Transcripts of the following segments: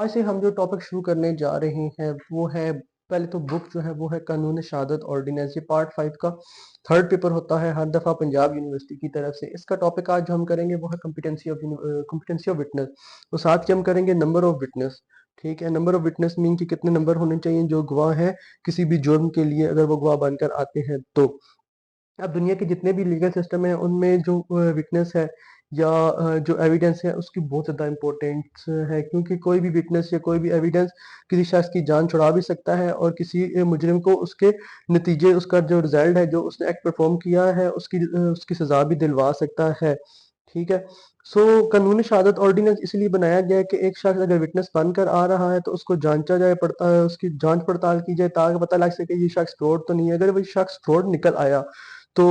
आज से हम जो टॉपिक शुरू करने जा रहे हैं वो है, पहले तो बुक जो है वो है कानून शहादत ऑर्डिनेंस। ये पार्ट 5 का थर्ड पेपर होता है हर दफ़ा पंजाब यूनिवर्सिटी की तरफ से। इसका टॉपिक आज जो हम करेंगे वो है कॉम्पिटेंसी ऑफ विटनेस। तो साथ ही हम करेंगे नंबर ऑफ विटनेस। ठीक है, नंबर ऑफ विटनेस मीन कि कितने नंबर होने चाहिए जो गवाह है किसी भी जुर्म के लिए अगर वो गवाह बनकर आते हैं तो। अब दुनिया के जितने भी लीगल सिस्टम है उनमें जो विटनेस है या जो एविडेंस है उसकी बहुत ज़्यादा इम्पोर्टेंस है, क्योंकि कोई भी विटनेस या कोई भी एविडेंस किसी शख्स की जान छुड़ा भी सकता है और किसी मुजरिम को उसके नतीजे, उसका जो रिजल्ट है, जो उसने एक्ट परफॉर्म किया है, उसकी सज़ा भी दिलवा सकता है। ठीक है। कानून शहादत ऑर्डिनेंस इसलिए बनाया गया है कि एक शख्स अगर विटनेस बनकर आ रहा है तो उसको जांचा जाए, पड़ता है उसकी जांच पड़ताल की जाए ताकि पता लग सके ये शख्स फ्रॉड तो नहीं है। अगर वो शख्स फ्रॉड निकल आया तो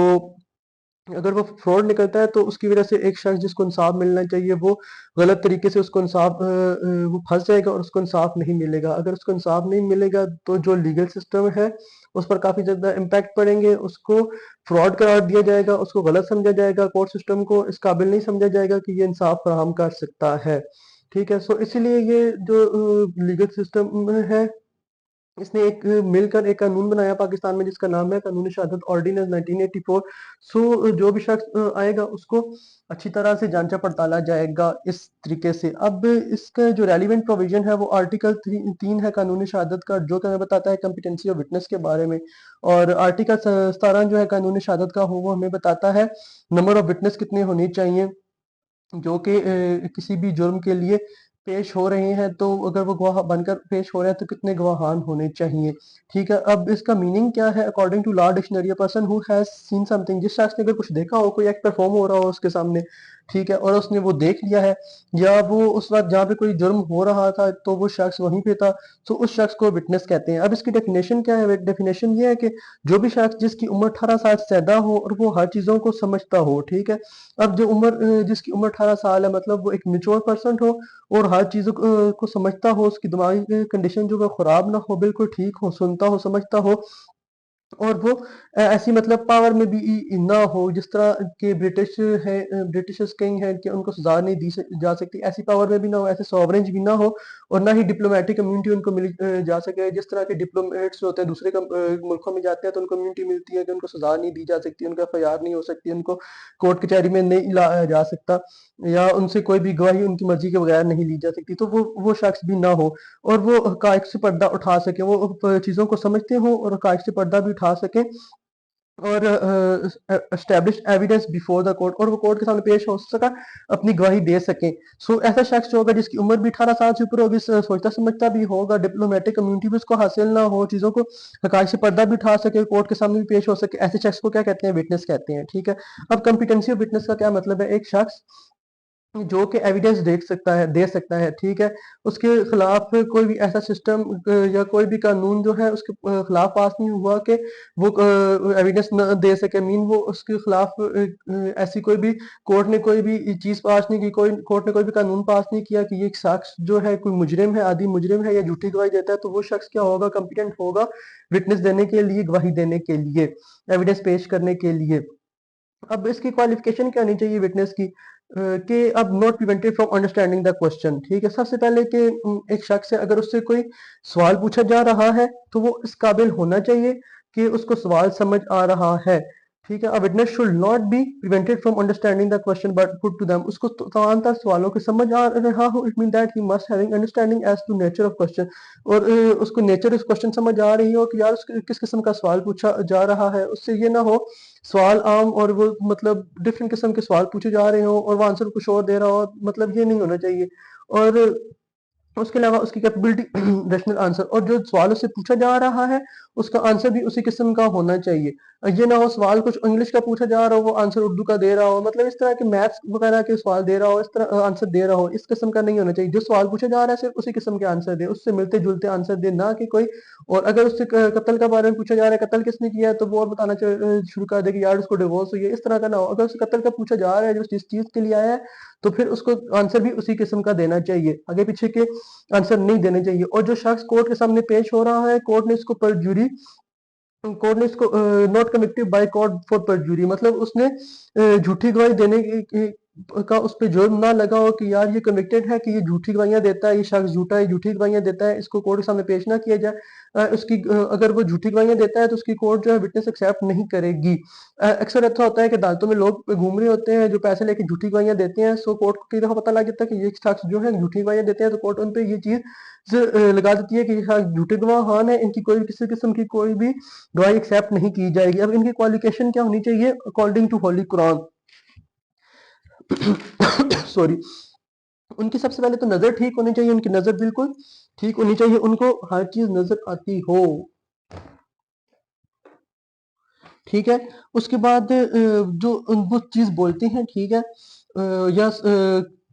अगर वो फ्रॉड निकलता है तो उसकी वजह से एक शख्स जिसको इंसाफ मिलना चाहिए वो गलत तरीके से उसको इंसाफ वो फंस जाएगा और उसको इंसाफ नहीं मिलेगा। अगर उसको इंसाफ नहीं मिलेगा तो जो लीगल सिस्टम है उस पर काफी ज्यादा इम्पैक्ट पड़ेंगे। उसको फ्रॉड करार दिया जाएगा, उसको गलत समझा जाएगा, कोर्ट सिस्टम को इस काबिल नहीं समझा जाएगा कि ये इंसाफ फराहम कर सकता है। ठीक है। इसीलिए ये जो लीगल सिस्टम है इसने एक मिलकर एक कानून बनाया पाकिस्तान में जिसका नाम है कानून शहादत ऑर्डिनेंस 1984। जो भी शख्स आएगा उसको अच्छी तरह से जांचा पड़ताला जाएगा इस तरीके से। अब इसका जो रेलिवेंट प्रोविजन है वो आर्टिकल 3 है कानूनी शहादत का, जो कि हमें बताता है कम्पिटेंसी ऑफ विटनेस के बारे में। और आर्टिकल 17 जो है कानूनी शहादत का वो हमें बताता है नंबर ऑफ विटनेस कितने होने चाहिए जो कि किसी भी जुर्म के लिए पेश हो रहे हैं। तो अगर वो गवाह बनकर पेश हो रहे हैं तो कितने गवाहान होने चाहिए। ठीक है। अब इसका मीनिंग क्या है according to law dictionary? A person who has seen something, जिस शख्स ने अगर कुछ देखा हो, कोई एक्ट परफॉर्म हो रहा हो उसके सामने, ठीक है, और उसने वो देख लिया है या वो उस वक्त जहाँ पे कोई जुर्म हो रहा था तो वो शख्स वहीं पे था, तो उस शख्स को विटनेस कहते हैं। अब इसकी डेफिनेशन क्या है? डेफिनेशन ये है कि जो भी शख्स जिसकी उम्र 18 साल से ज्यादा हो और वो हर चीजों को समझता हो। ठीक है। अब जो जिसकी उम्र 18 साल है मतलब वो एक मेच्योर पर्सन हो और हर चीज़ों को समझता हो, उसकी दिमागी कंडीशन जो है खराब ना हो, बिल्कुल ठीक हो, सुनता हो, समझता हो, और वो ऐसी मतलब पावर में भी ना हो जिस तरह के ब्रिटिश है, ब्रिटिश किंग है कि उनको सजा नहीं दी जा सकती, ऐसी पावर में भी ना हो, ऐसे सॉवरेन भी ना हो, और ना ही डिप्लोमेटिक कम्युनिटी उनको मिल जा सके। जिस तरह के डिप्लोमेट्स होते हैं दूसरे मुल्कों में जाते हैं तो उनको कम्युनिटी मिलती है कि उनको सजा नहीं दी जा सकती, उनका एफआईआर नहीं हो सकती, उनको कोर्ट कचहरी में नहीं लाया जा सकता, या उनसे कोई भी गवाही उनकी मर्जी के बगैर नहीं ली जा सकती। तो वो शख्स भी ना हो और वो हकायक से पर्दा उठा सके, वो चीज़ों को समझते हो और हकायक से पर्दा भी उठा सके, और establish evidence before the court, और वो कोर्ट के सामने पेश हो सका, अपनी गवाही दे सके। ऐसा शख्स जो होगा जिसकी उम्र भी 18 साल से ऊपर होगी, सोचता समझता भी होगा, डिप्लोमेटिक कम्युनिटी भी उसको हासिल ना हो, चीज़ों को हकायक से पर्दा भी उठा सके, कोर्ट के सामने भी पेश हो सके, ऐसे शख्स को क्या कहते हैं? विटनेस कहते हैं। ठीक है। अब कम्पिटेंसी ऑफ विटनेस का क्या मतलब है? एक शख्स जो कि एविडेंस देख सकता है, दे सकता है। ठीक है। उसके खिलाफ कोई भी ऐसा सिस्टम या कोई भी कानून जो है उसके खिलाफ पास नहीं हुआ कि वो एविडेंस न दे सके, मीन वो उसके खिलाफ ऐसी कोई भी कोर्ट ने कोई भी चीज पास नहीं की, कोई कोर्ट ने कोई भी कानून पास नहीं किया कि ये एक शख्स जो है कोई मुजरिम है, आदि मुजरिम है या झूठी गवाही देता है, तो वो शख्स क्या होगा? कॉम्पिटेंट होगा विटनेस देने के लिए, गवाही देने के लिए, एविडेंस पेश करने के लिए। अब इसकी क्वालिफिकेशन क्या होनी चाहिए विटनेस की? कि अब not prevented from understanding the question. ठीक है। सबसे पहले कि एक शख्स से अगर उससे कोई सवाल पूछा जा रहा है तो वो इस काबिल होना चाहिए कि उसको सवाल समझ आ रहा है। ठीक है। A witness should not be prevented from understanding the question but put to them, उसको तमाम तर सवालों के समझ आ रहा हो, it mean that he must having understanding as to nature of question, और उसको नेचर उस क्वेश्चन समझ आ रही हो कि यार किस किस्म का सवाल पूछा जा रहा है। उससे ये ना हो सवाल आम और वो मतलब डिफरेंट किस्म के सवाल पूछे जा रहे हो और वो आंसर कुछ और दे रहा हो, मतलब ये नहीं होना चाहिए। और उसके अलावा उसकी कैपेबिलिटी रैशनल आंसर, और जो सवाल उससे पूछा जा रहा है उसका आंसर भी उसी किस्म का होना चाहिए। ये ना हो सवाल कुछ इंग्लिश का पूछा जा रहा हो वो आंसर उर्दू का दे रहा हो, मतलब इस तरह के मैथ्स वगैरह के सवाल दे रहा हो, इस तरह आंसर दे रहा हो, इस किस्म का नहीं होना चाहिए। जो सवाल पूछा जा रहा है सिर्फ उसी किस्म के आंसर दे, उससे मिलते जुलते आंसर दे, ना कि कोई। और अगर उससे कत्ल का बारे में पूछा जा रहा है, कत्ल किसने किया है, तो वो और बताना शुरू कर दे कि यार उसको डिवोर्स हुई है, इस तरह का ना हो। अगर उससे कत्ल का पूछा जा रहा है जो जिस चीज के लिए आया है तो फिर उसको आंसर भी उसी किस्म का देना चाहिए, आगे पीछे के आंसर नहीं देने चाहिए। और जो शख्स कोर्ट के सामने पेश हो रहा है, कोर्ट ने इसको परजुरी, कोर्ट ने इसको not convicted by court for परजुरी, मतलब उसने झूठी गवाही देने का उस पे जुर्म ना लगा हो कि यार ये कन्विक्टेड है कि ये झूठी गवाहियां देता है, ये शख्स झूठा है, झूठी गवाहियां देता है, इसको कोर्ट के सामने पेश ना किया जाए। अगर वो झूठी गवाहियां देता है तो उसकी कोर्ट जो है विटनेस एक्सेप्ट नहीं करेगी। अक्सर ऐसा होता है कि अदालतों में लोग घूम रहे होते हैं जो पैसे लेके झूठी गवाहियां देते हैं, सो कोर्ट को कई दफा पता लग जाता है कि ये शख्स जो है झूठी गवाहियां देते हैं, तो कोर्ट उन पे ये चीज लगा देती है कि ये शख्स झूठे गवाहान है, इनकी कोई किसी किस्म की कोई भी गवाही एक्सेप्ट नहीं की जाएगी। अब इनकी क्वालिफिकेशन क्या होनी चाहिए according to holy Quran? Sorry. उनकी सबसे पहले तो नजर ठीक होनी चाहिए, उनकी नजर बिल्कुल ठीक होनी चाहिए, उनको हर चीज नजर आती हो, ठीक है। उसके बाद जो वो चीज बोलते हैं, ठीक है, या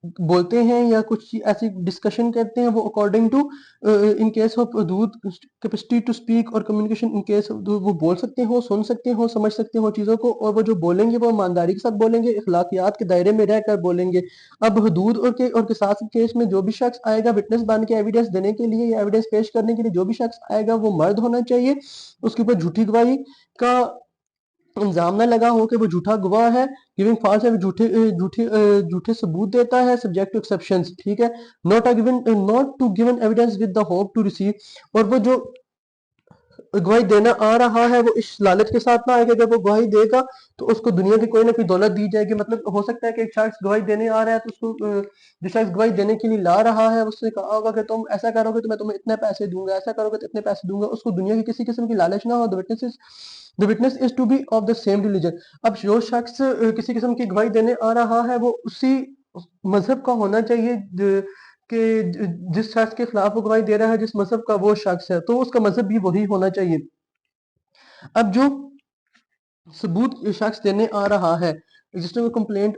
बोलते हैं या कुछ ऐसी डिस्कशन करते हैं, वो according to in case of हदूद कैपेसिटी टू स्पीक और कम्युनिकेशन, इन केस वो बोल सकते हो, सुन सकते हो, समझ सकते हो चीज़ों को, और वो जो बोलेंगे वो ईमानदारी के साथ बोलेंगे, इखलाकियात के दायरे में रहकर बोलेंगे। अब हदूद और किसास के केस में जो भी शख्स आएगा विटनेस बन के एविडेंस देने के लिए या एविडेंस पेश करने के लिए, जो भी शख्स आएगा वो मर्द होना चाहिए, उसके ऊपर झूठी गवाही का इल्जाम ना लगा हो कि वो झूठा गवाह है, गिविंग फॉल्स है, झूठे सबूत देता है, सब्जेक्ट टू एक्सेप्शंस, ठीक है। Not to given evidence with the hope to receive, और वो जो गवाही देना आ रहा है वो इस लालच के साथ ना आएगा, जब वो गवाही देगा तो उसको दुनिया की कोई ना कोई दौलत दी जाएगी। मतलब हो सकता है कि एक शख्स गवाही देने आ रहा है तो उसको जो शख्स गवाही देने के लिए ला रहा है उससे कहा होगा कि तुम ऐसा करोगे तो मैं तुम्हें इतने पैसे दूंगा, ऐसा करोगे तो इतने पैसे दूंगा, उसको दुनिया की किसी किस्म की लालच ना हो। The witness is to be of the same religion. अब जो शख्स किसी किस्म की गवाही देने आ रहा है वो उसी मजहब का होना चाहिए कि जिस शख्स के खिलाफ वो गवाही दे रहा है, जिस मजहब का वो शख्स है, तो उसका मजहब भी वही होना चाहिए। अब जो सबूत शख्स देने आ रहा है, जिसने वो कंप्लेंट,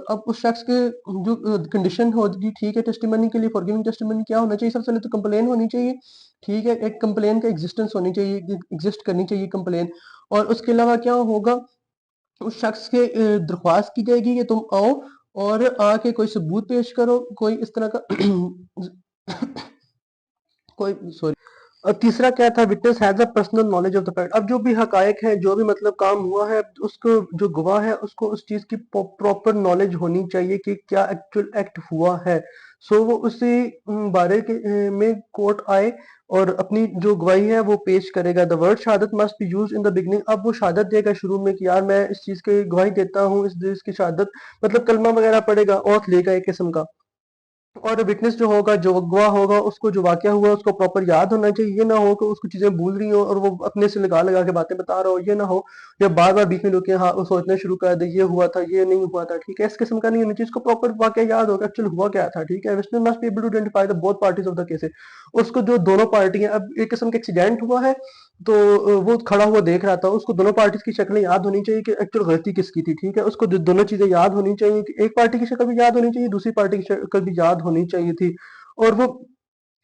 अब उस शख्स के जो कंडीशन होगी, ठीक है, टेस्टिमनी के लिए फॉरगिविंग टेस्टिमनी क्या होना चाहिए? सबसे पहले तो कंप्लेन होनी चाहिए, ठीक है, एक कंप्लेन का एग्जिस्टेंस होनी चाहिए, एग्जिस्ट करनी चाहिए कंप्लेन। और उसके अलावा क्या होगा, उस शख्स के दरख्वास्त की जाएगी कि तुम आओ और आके कोई सबूत पेश करो, कोई इस तरह का कोई, सॉरी। और तीसरा क्या था, witness has a personal knowledge of the fact. अब जो भी हकायक है, जो भी मतलब काम हुआ है, उसको जो गवाह है उसको उस चीज की प्रॉपर नॉलेज होनी चाहिए कि क्या एक्चुअल एक्ट हुआ है। सो वो उसी बारे के में कोर्ट आए और अपनी जो गवाही है वो पेश करेगा। द वर्ड शहादत must be use in the beginning. अब वो शहादत देगा शुरू में कि यार मैं इस चीज की गवाही देता हूँ, इस चीज की शहादत, मतलब कलमा वगैरह पड़ेगा, ओथ लेगा एक किस्म का। और विटनेस जो होगा, जो गवाह होगा, उसको जो वाकया हुआ उसको प्रॉपर याद होना चाहिए। ये ना हो कि उसको चीजें भूल रही हो और वो अपने से लगा लगा के बातें बता रहा हो। ये ना हो या बार बार बीच में रुके, हाँ वो सोचना शुरू कर दे ये हुआ था, ये नहीं हुआ था, ठीक है, इस किस्म का नहीं होना चाहिए। इसको प्रॉपर वाकया याद होगा एक्चुअल हुआ क्या था, ठीक है। Witness must be able to identify the both parties of the cases. उसको जो दोनों पार्टी हैं, अब एक किस्म का एक्सीडेंट हुआ है तो वो खड़ा हुआ देख रहा था, उसको दोनों पार्टीज की शक्लें याद होनी चाहिए कि एक्चुअल गलती किसकी थी, ठीक है। उसको दोनों चीजें याद होनी चाहिए कि एक पार्टी की शक्ल भी याद होनी चाहिए, दूसरी पार्टी की शक्ल भी याद होनी चाहिए थी। और वो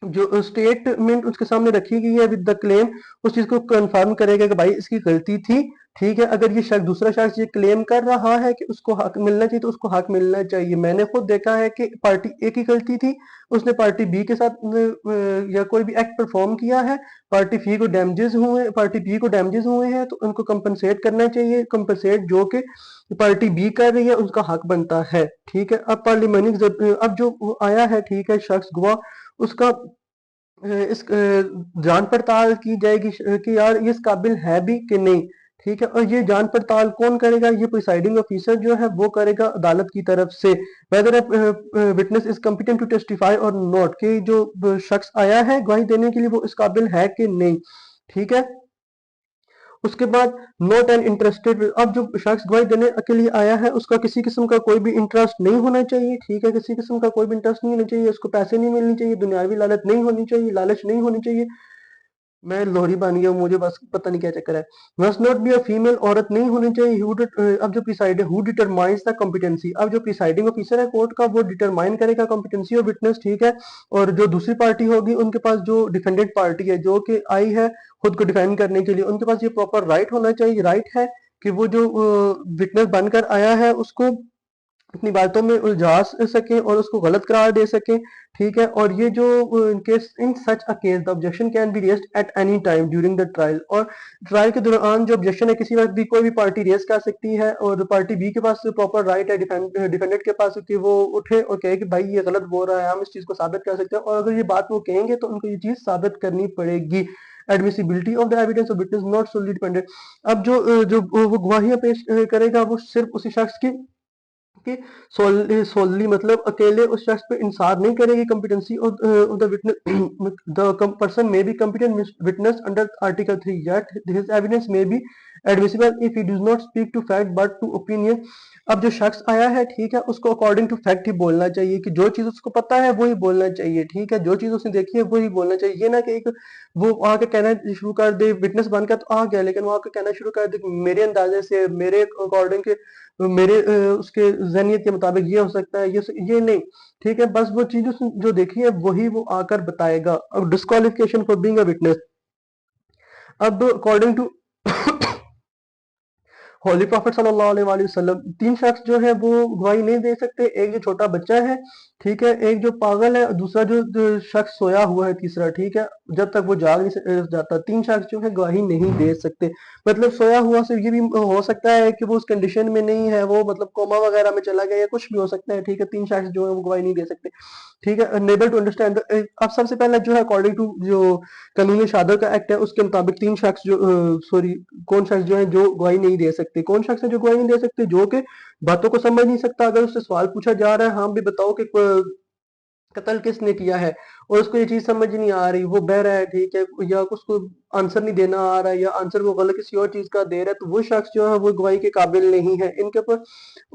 जो स्टेटमेंट उसके सामने रखी गई है विद द क्लेम, उस चीज को कंफर्म करेगा कि भाई इसकी गलती थी, ठीक है। अगर ये शख्स, दूसरा शख्स ये क्लेम कर रहा है कि उसको हक मिलना चाहिए तो उसको हक मिलना चाहिए। मैंने खुद देखा है कि पार्टी ए की गलती थी, उसने पार्टी बी के साथ या कोई भी एक्ट परफॉर्म किया है, पार्टी बी को डैमेजेस हुए हैं तो उनको कंपनसेट करना चाहिए, कंपनसेट जो कि पार्टी बी कर रही है उसका हक बनता है, ठीक है। अब पार्लियामेंट, अब जो आया है, ठीक है, शख्स गवाह, उसका इस जांच पड़ताल की जाएगी कि यार ये इस काबिल है भी कि नहीं, ठीक है। और ये जांच पड़ताल कौन करेगा? ये प्रिसाइडिंग ऑफिसर जो है वो करेगा अदालत की तरफ से। Whether witness is competent to testify और नॉट, कि जो शख्स आया है गवाही देने के लिए वो इस काबिल है कि नहीं, ठीक है। उसके बाद नॉट एन इंटरेस्टेड, अब जो शख्स गवाही देने के लिए आया है उसका किसी किस्म का कोई भी इंटरेस्ट नहीं होना चाहिए, ठीक है, किसी किस्म का कोई भी इंटरेस्ट नहीं होना चाहिए, उसको पैसे नहीं मिलनी चाहिए, दुनियावी लालच नहीं होनी चाहिए, लालच नहीं होनी चाहिए। मैं लोहरी बन गया हूँ, मुझे बस पता नहीं क्या चक्कर है। Must not be a female, औरत नहीं होनी चाहिए। अब जो प्रिसाइड है, हु डिटरमाइंस द कॉम्पिटेंसी, अब जो प्रिसाइडिंग ऑफिसर है कोर्ट का वो डिटरमाइन करेगा कॉम्पिटेंसी ऑफ विटनेस, ठीक है। और जो दूसरी पार्टी होगी उनके पास, जो डिफेंडेंट पार्टी है जो कि आई है खुद को डिफेंड करने के लिए, उनके पास ये प्रॉपर राइट होना चाहिए, राइट है कि वो जो विटनेस बनकर आया है उसको अपनी बातों में उलझा सकें और उसको गलत करार दे सकें, ठीक है। और ये जो case in such a case the objection can be raised at any time during the trial, और ट्रायल के दौरान जो ऑब्जेक्शन है किसी वक्त भी कोई भी पार्टी रेज कर सकती है, और पार्टी बी के पास प्रॉपर राइट है डिफेंडेंट के पास कि वो उठे और कहे कि भाई ये गलत बोल रहा है, हम इस चीज को साबित कर सकते हैं, और अगर ये बात वो कहेंगे तो उनको ये चीज साबित करनी पड़ेगी। Admissibility of the evidence of witness not solely dependent. अब जो वो गवाहियां पेश करेगा वो सिर्फ उसी शख्स की कि सोलली मतलब अकेले उस शख्स पे इंसार नहीं करेगी। Competency of the witness the person may be competent witness under article 3 yet his evidence may be admissible if he does not speak to fact but to opinion। अब जो शख्स आया है, ठीक है, उसको अकॉर्डिंग टू फैक्ट ही बोलना चाहिए, कि जो चीज उसको पता है वो ही बोलना चाहिए, ठीक है, जो चीज उसने देखी है वो ही बोलना चाहिए। ये ना कि एक वो आके कहना शुरू कर दे, विटनेस बनकर तो आ गया, लेकिन वो आके कहना शुरू कर दे मेरे अंदाजे से, मेरे अकॉर्डिंग के, मेरे उसके ज़हनियत के मुताबिक ये हो सकता है, ये नहीं, ठीक है। बस वो चीज़ उसने जो देखी है वही वो आकर बताएगा। अब disqualification for being a witness. अब अकॉर्डिंग टू होली प्रॉफिट सल्लल्लाहु अलैहि वसल्लम, तीन शख्स जो है वो गवाही नहीं दे सकते। एक जो छोटा बच्चा है, ठीक है, एक जो पागल है, दूसरा जो शख्स सोया हुआ है, तीसरा, ठीक है, जब तक वो जाग नहीं जाता। तीन शख्स जो है गवाही नहीं दे सकते। मतलब सोया हुआ से ये भी हो सकता है कि वो उस कंडीशन में नहीं है, वो मतलब कोमा वगैरह में चला गया, या कुछ भी हो सकता है, ठीक है। तीन शख्स जो है वो गवाही नहीं दे सकते, ठीक है। Unable to understand. अब सबसे पहले जो है अकॉर्डिंग टू जो कानूनी शहादत का एक्ट है उसके मुताबिक तीन शख्स जो सॉरी कौन शख्स जो है जो गवाही नहीं दे सकते। कौन शख्स है जो गवाही नहीं दे सकते? जो कि बातों को समझ नहीं सकता। अगर उससे सवाल पूछा जा रहा है, हाँ भी बताओ कि कत्ल किसने किया है, और उसको ये चीज समझ नहीं आ रही, वो बह रहा है, ठीक है, या उसको आंसर नहीं देना आ रहा है, या आंसर वो गलत किसी और चीज का दे रहा है, तो वो शख्स जो है वो गवाही के काबिल नहीं है इनके ऊपर।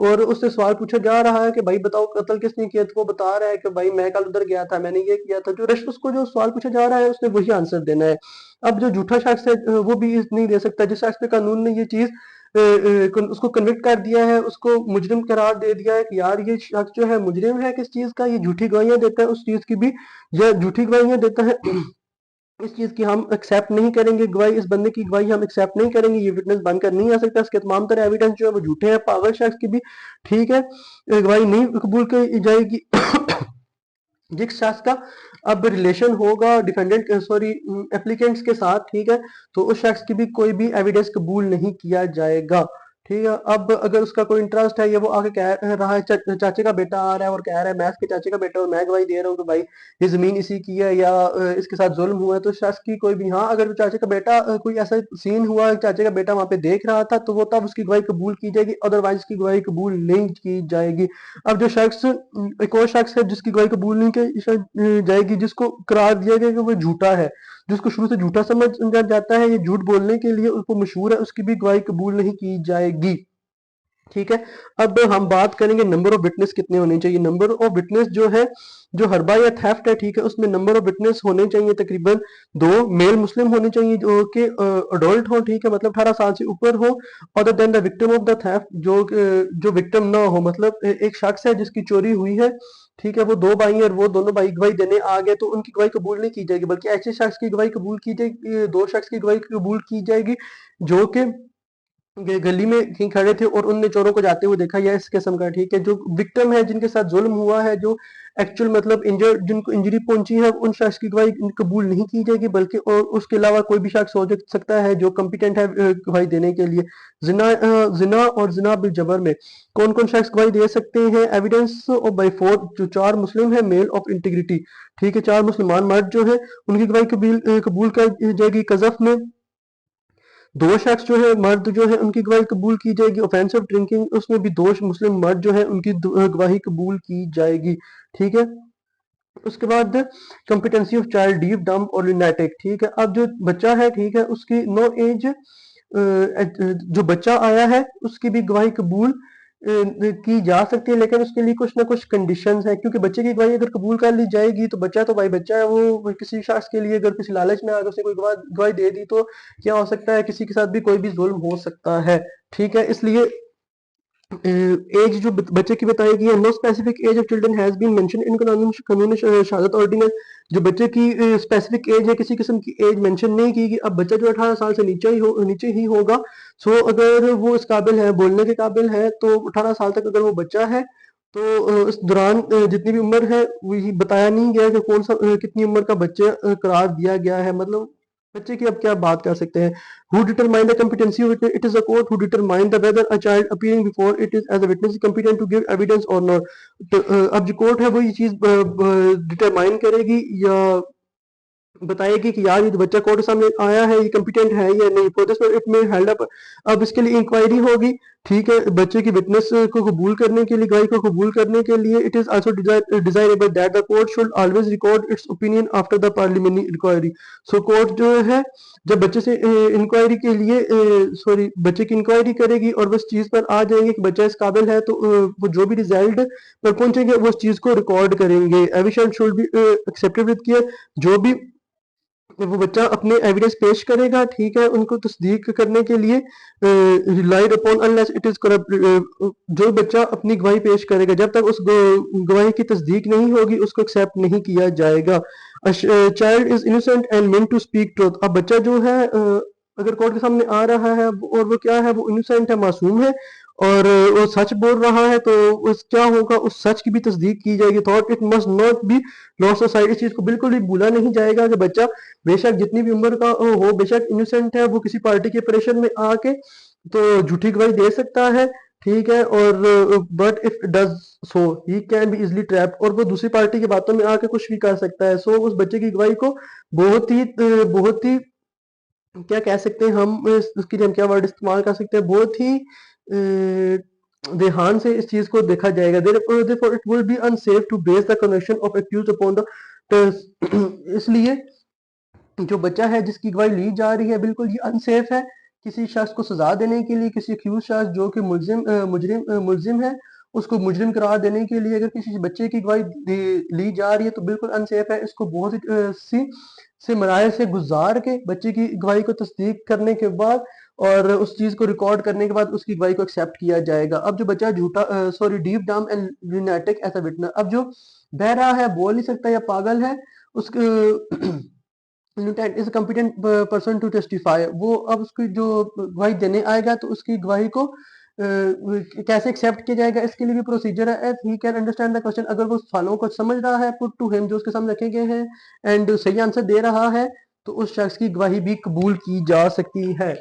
और उससे सवाल पूछा जा रहा है कि भाई बताओ कत्ल किसने किया, तो वो बता रहा है कि भाई मैं कल उधर गया था, मैंने ये किया था। जो रश उसको जो सवाल पूछा जा रहा है उसने वही आंसर देना है। अब जो झूठा शख्स है वो भी नहीं दे सकता। जिस शख्स पे कानून ने ये चीज उसको कन्विक्ट कर दिया है, उसको मुजरिम करार दे दिया है कि यार ये शख्स जो है मुजरिम है किस चीज का, ये झूठी गवाहियां देता है उस चीज की भी, या झूठी गवाहियां देता है इस चीज की हम एक्सेप्ट नहीं करेंगे, गवाही इस बंदे की गवाही हम एक्सेप्ट नहीं करेंगे, ये विटनेस बनकर नहीं आ सकता, इसके तमाम तरह एविडेंस जो है वो झूठे हैं। पागल शख्स की भी, ठीक है, गवाही नहीं कबूल की जाएगी। जिस शख्स का अब रिलेशन होगा डिफेंडेंट सॉरी एप्लीकेंट्स के साथ, ठीक है, तो उस शख्स की भी कोई भी एविडेंस कबूल नहीं किया जाएगा, ठीक है। अब अगर उसका कोई इंटरेस्ट है, ये वो आके कह रहा है चाचे का बेटा आ रहा है और कह रहा है मैं इसके चाचे का बेटा और मैं गवाही दे रहा हूँ कि भाई ये जमीन इसी की है, या इसके साथ जुल्म हुआ है, तो शख्स की कोई भी, हाँ अगर चाचे का बेटा कोई ऐसा सीन हुआ चाचे का बेटा वहां पे देख रहा था, तो वो तब उसकी गवाही कबूल की जाएगी, अदरवाइज उसकी गवाही कबूल नहीं की जाएगी। अब जो शख्स एक और शख्स है जिसकी गवाही कबूल नहीं की जाएगी, जिसको करार दिया गया कि वो झूठा है, जिसको शुरू से झूठा समझा जाता है, ये झूठ बोलने के लिए उसको मशहूर है, उसकी भी गवाही कबूल नहीं की जाएगी, ठीक है। अब हम बात करेंगे नंबर ऑफ विटनेस कितने होने चाहिए। नंबर ऑफ विटनेस जो है, जो हरबा या थेफ्ट है, ठीक है, उसमें नंबर ऑफ विटनेस होने चाहिए तकरीबन दो। मेल मुस्लिम होने चाहिए जो कि अडल्ट हो, ठीक है, मतलब 18 साल से ऊपर हो। Other than the victim of the theft, जो विक्टिम ना हो, मतलब एक शख्स है जिसकी चोरी हुई है, ठीक है, वो दो भाई हैं और वो दोनों भाई गवाही देने आ गए, तो उनकी गवाही कबूल नहीं की जाएगी, बल्कि ऐसे शख्स की गवाही कबूल की जाएगी, दो शख्स की गवाही कबूल की जाएगी जो कि गली में कहीं खड़े थे और उनने चोरों को जाते हुए देखा, या इस किस्म का, ठीक है। जो विक्टिम है जिनके साथ जुल्म हुआ है, जो एक्चुअल मतलब इंजर्ड जिनको इंजरी पहुंची है, उन शख्स की गवाही कबूल नहीं की जाएगी, बल्कि और उसके अलावा कोई भी शख्स हो सकता है जो कम्पिटेंट है गवाही देने के लिए। जिना और जिना बिल जबर में कौन कौन शख्स गवाही दे सकते हैं? एविडेंस ऑफ बाई फोर, जो चार मुस्लिम है, मेल ऑफ इंटीग्रिटी, ठीक है, चार मुसलमान मर्द जो है उनकी गवाही कबूल कर जाएगी। कजफ में दो शख्स जो है मर्द जो है उनकी गवाही कबूल की जाएगी। ऑफेंस ऑफ ड्रिंकिंग, उसमें भी दो मुस्लिम मर्द जो है उनकी गवाही कबूल की जाएगी, ठीक है। उसके बाद competency of child deaf dumb और लिनेटिक, ठीक है। अब जो बच्चा है, ठीक है, उसकी नो एज, जो बच्चा आया है उसकी भी गवाही कबूल की जा सकती है, लेकिन उसके लिए कुछ ना कुछ कंडीशंस हैं, क्योंकि बच्चे की गवाही अगर कबूल कर ली जाएगी तो बच्चा तो भाई बच्चा है, वो किसी शख्स के लिए अगर किसी लालच में आकर उसने कोई गवाही दे दी तो क्या हो सकता है, किसी के साथ भी कोई भी जुल्म हो सकता है, ठीक है। इसलिए एज जो बच्चे की बताई गई है, no specific age of children has been mention in Qanun Shahadat ordinance, जो बच्चे की स्पेसिफिक एज है, किसी किस्म की एज मेंशन नहीं की गई। अब बच्चा जो 18 साल से नीचे ही होगा, सो अगर वो इस काबिल है, बोलने के काबिल है, तो 18 साल तक अगर वो बच्चा है तो इस दौरान जितनी भी उम्र है वही बताया नहीं गया कि कौन सा कितनी उम्र का बच्चे करार दिया गया है, मतलब बच्चे की अब क्या बात कर सकते हैं। Who determine the competency of it is a court who determine the whether a child appearing before it is as a witness competent to give evidence और नॉट। तो अब जो कोर्ट है वो ये चीज डिटरमाइन करेगी या बताएगी कि यार ये जो बच्चा कोर्ट के सामने आया है ये कॉम्पिटेंट है या नहीं। फॉर दिस इट में हेल्ड अप, अब इसके लिए इंक्वायरी होगी। ठीक है, बच्चे की विटनेस को कबूल करने के लिए, गवाही को कबूल करने के लिए it is also desirable that the court should always record its opinion after the parliamentary inquiry. So court जो है जब बच्चे से इंक्वायरी के लिए सॉरी बच्चे की इंक्वायरी करेगी और वो इस चीज पर आ जाएंगे कि बच्चा इस काबिल है, तो वो जो भी रिजल्ट पर पहुंचेंगे वो उस चीज को रिकॉर्ड करेंगे। Evidence should be accepted with care. जो भी वो बच्चा अपने एविडेंस पेश करेगा, ठीक है, उनको तस्दीक करने के लिए relied upon unless it is corrupt. जो बच्चा अपनी गवाही पेश करेगा जब तक उस गवाही की तस्दीक नहीं होगी उसको एक्सेप्ट नहीं किया जाएगा। Child is innocent and meant to speak truth. अब बच्चा जो है अगर कोर्ट के सामने आ रहा है और वो क्या है, वो इनोसेंट है, मासूम है और वो सच बोल रहा है, तो उस क्या होगा, उस सच की भी तस्दीक की जाएगी। Thought it must not be lost side. इस चीज को बिल्कुल भी भूला नहीं जाएगा कि बच्चा बेशक जितनी भी उम्र का हो, बेशक इनोसेंट है, वो किसी पार्टी के प्रेशर में आके तो झूठी गवाही दे सकता है। ठीक है, और but if does so he can be easily trap, और वो दूसरी पार्टी की बातों में आके कुछ भी कर सकता है। सो उस बच्चे की गवाही को बहुत ही क्या कह सकते हैं हम, उसके लिए हम क्या वर्ड इस्तेमाल कर सकते हैं, बहुत ही ध्यान से इस चीज को देखा जाएगा। therefore it will be unsafe to base the conviction of accused upon the test। इसलिए जो बच्चा है जिसकी गवाही ली जा रही है बिल्कुल ये अनसेफ है किसी शख्स को सजा देने के लिए। किसी अक्यूज शख्स जो कि मुलजिम है उसको मुजरिम करार देने के लिए अगर किसी बच्चे की गवाही ली जा रही है तो बिल्कुल अनसेफ है। इसको बहुत ही सी से मराहल से गुजार के बच्चे की गवाही को तस्दीक करने के बाद और उस चीज को रिकॉर्ड करने के बाद उसकी गवाही को एक्सेप्ट किया जाएगा। अब जो बच्चा झूठा sorry deaf dumb and lunatic as a witness, अब जो बहरा है, बोल नहीं सकता या पागल है, उसके lunatic is competent person to testify. वो अब उसकी जो गवाही देने आएगा तो उसकी गवाही को कैसे एक्सेप्ट किया जाएगा, इसके लिए भी प्रोसीजर है। If he can understand the question, अगर वो सवालों को समझ रहा है पुट टू हिम जो उसके सामने रखे गए हैं एंड सही आंसर दे रहा है तो उस शख्स की गवाही भी कबूल की जा सकती है।